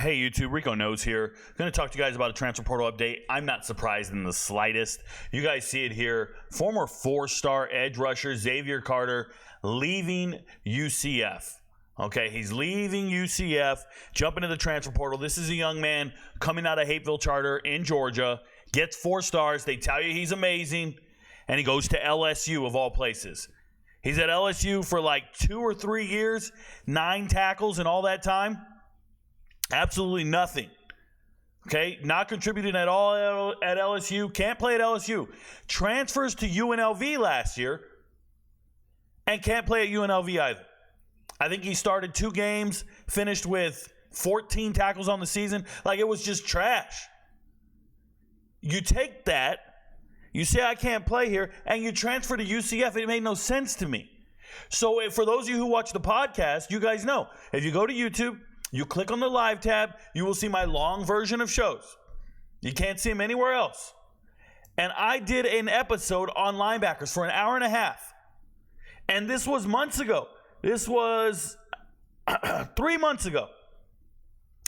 Hey YouTube, RicoKnows here. Going to talk to you guys about a transfer portal update. I'm not surprised in the slightest. You guys see it here. Former 4-star edge rusher Zavier Carter leaving UCF. Okay, he's leaving UCF, jumping into the transfer portal. This is a young man coming out of Hateville Charter in Georgia, gets 4 stars. They tell you he's amazing, and he goes to LSU of all places. He's at LSU for like 2 or 3 years, 9 tackles in all that time. Absolutely nothing. Okay, not contributing at all at LSU. Can't play at LSU. Transfers to UNLV last year and can't play at UNLV either. I think he started 2 games, finished with 14 tackles on the season. Like, it was just trash. You take that, you say I can't play here, and you transfer to UCF. It made no sense to me. So for those of you who watch the podcast, you guys know, if you go to YouTube, you click on the live tab, you will see my long version of shows. You can't see them anywhere else. And I did an episode on linebackers for an hour and a half. And this was months ago. This was 3 months ago.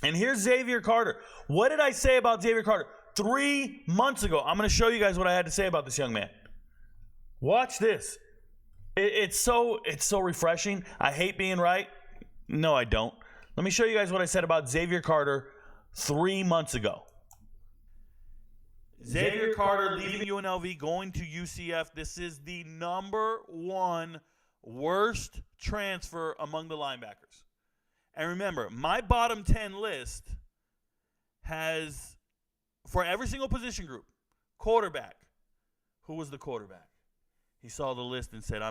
And here's Zavier Carter. What did I say about Zavier Carter 3 months ago? I'm going to show you guys what I had to say about this young man. Watch this. It's so refreshing. I hate being right. No, I don't. Let me show you guys what I said about Zavier Carter 3 months ago. Zavier Carter leaving UNLV, going to UCF. This is the #1 worst transfer among the linebackers. And remember, my bottom 10 list has, for every single position group, quarterback. Who was the quarterback? He saw the list and said,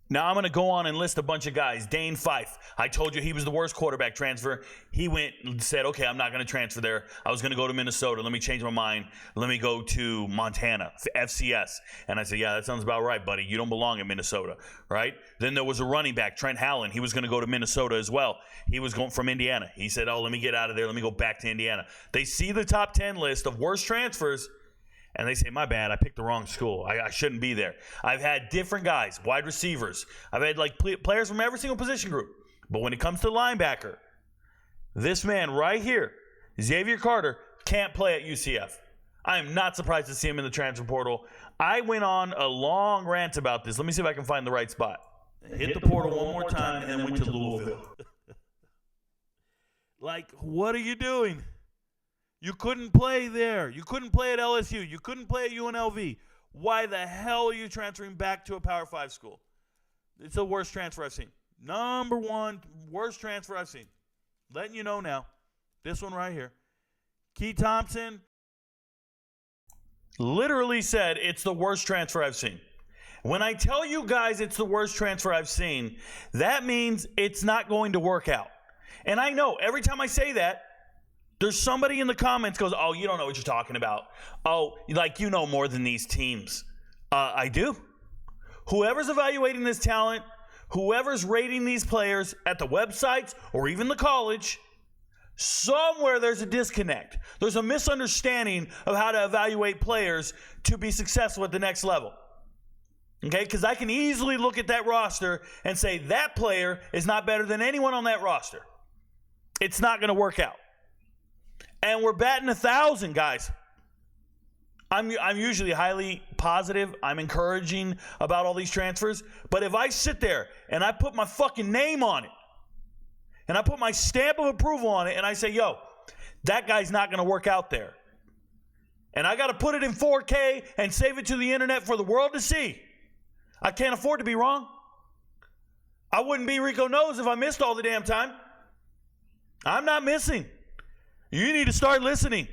Now I'm going to go on and list a bunch of guys. Dane Fife. I told you he was the worst quarterback transfer. He went and said, okay, I'm not going to transfer there. I was going to go to Minnesota. Let me change my mind. Let me go to Montana, FCS. And I said, yeah, that sounds about right, buddy. You don't belong in Minnesota, right? Then there was a running back, Trent Hallen. He was going to go to Minnesota as well. He was going from Indiana. He said, oh, let me get out of there. Let me go back to Indiana. They see the top 10 list of worst transfers, and they say, my bad, I picked the wrong school. I shouldn't be there. I've had different guys, wide receivers. I've had like players from every single position group. But when it comes to linebacker, this man right here, Zavier Carter, can't play at UCF. I am not surprised to see him in the transfer portal. I went on a long rant about this. Let me see if I can find the right spot. Hit the portal one more time and then went to Louisville. Like, what are you doing? You couldn't play there. You couldn't play at LSU. You couldn't play at UNLV. Why the hell are you transferring back to a Power 5 school? It's the worst transfer I've seen. #1 worst transfer I've seen. Letting you know now. This one right here. Key Thompson literally said it's the worst transfer I've seen. When I tell you guys it's the worst transfer I've seen, that means it's not going to work out. And I know every time I say that, there's somebody in the comments goes, oh, you don't know what you're talking about. Oh, like you know more than these teams. I do. Whoever's evaluating this talent, whoever's rating these players at the websites or even the college, somewhere there's a disconnect. There's a misunderstanding of how to evaluate players to be successful at the next level. Okay, because I can easily look at that roster and say that player is not better than anyone on that roster. It's not going to work out. And we're batting 1,000, guys. I'm usually highly positive. I'm encouraging about all these transfers. But if I sit there and I put my fucking name on it, and I put my stamp of approval on it, and I say, yo, that guy's not going to work out there, and I got to put it in 4K and save it to the internet for the world to see, I can't afford to be wrong. I wouldn't be RicoKnows if I missed all the damn time. I'm not missing. You need to start listening.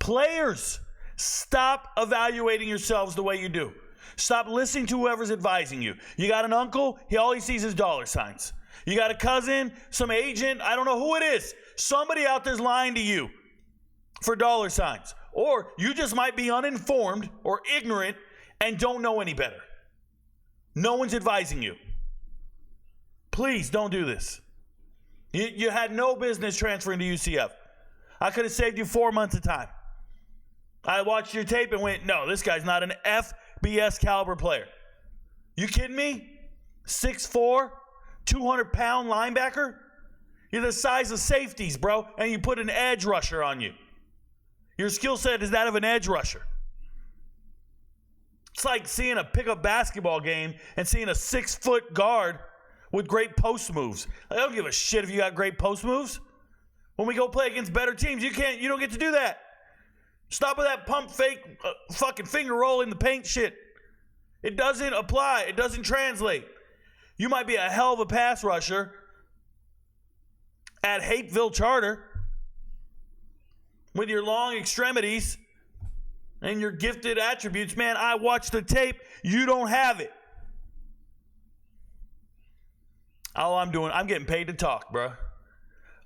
Players, stop evaluating yourselves the way you do. Stop listening to whoever's advising you. You got an uncle, all he sees is dollar signs. You got a cousin, some agent, I don't know who it is. Somebody out there's lying to you for dollar signs. Or you just might be uninformed or ignorant and don't know any better. No one's advising you. Please don't do this. You had no business transferring to UCF. I could have saved you 4 months of time. I watched your tape and went, no, this guy's not an FBS caliber player. You kidding me? 6'4", 200-pound linebacker? You're the size of safeties, bro, and you put an edge rusher on you. Your skill set is that of an edge rusher. It's like seeing a pickup basketball game and seeing a 6-foot guard with great post moves. I don't give a shit if you got great post moves. When we go play against better teams, you don't get to do that. Stop with that pump fake fucking finger roll in the paint shit. It doesn't apply. It doesn't translate. You might be a hell of a pass rusher at Hateville Charter with your long extremities and your gifted attributes. Man, I watched the tape. You don't have it. All I'm doing, I'm getting paid to talk, bro.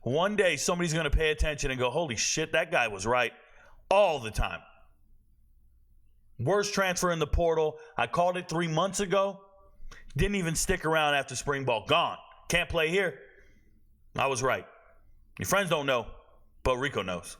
One day somebody's going to pay attention and go, holy shit, that guy was right all the time. Worst transfer in the portal. I called it 3 months ago. Didn't even stick around after spring ball. Gone. Can't play here. I was right. Your friends don't know, but Rico knows.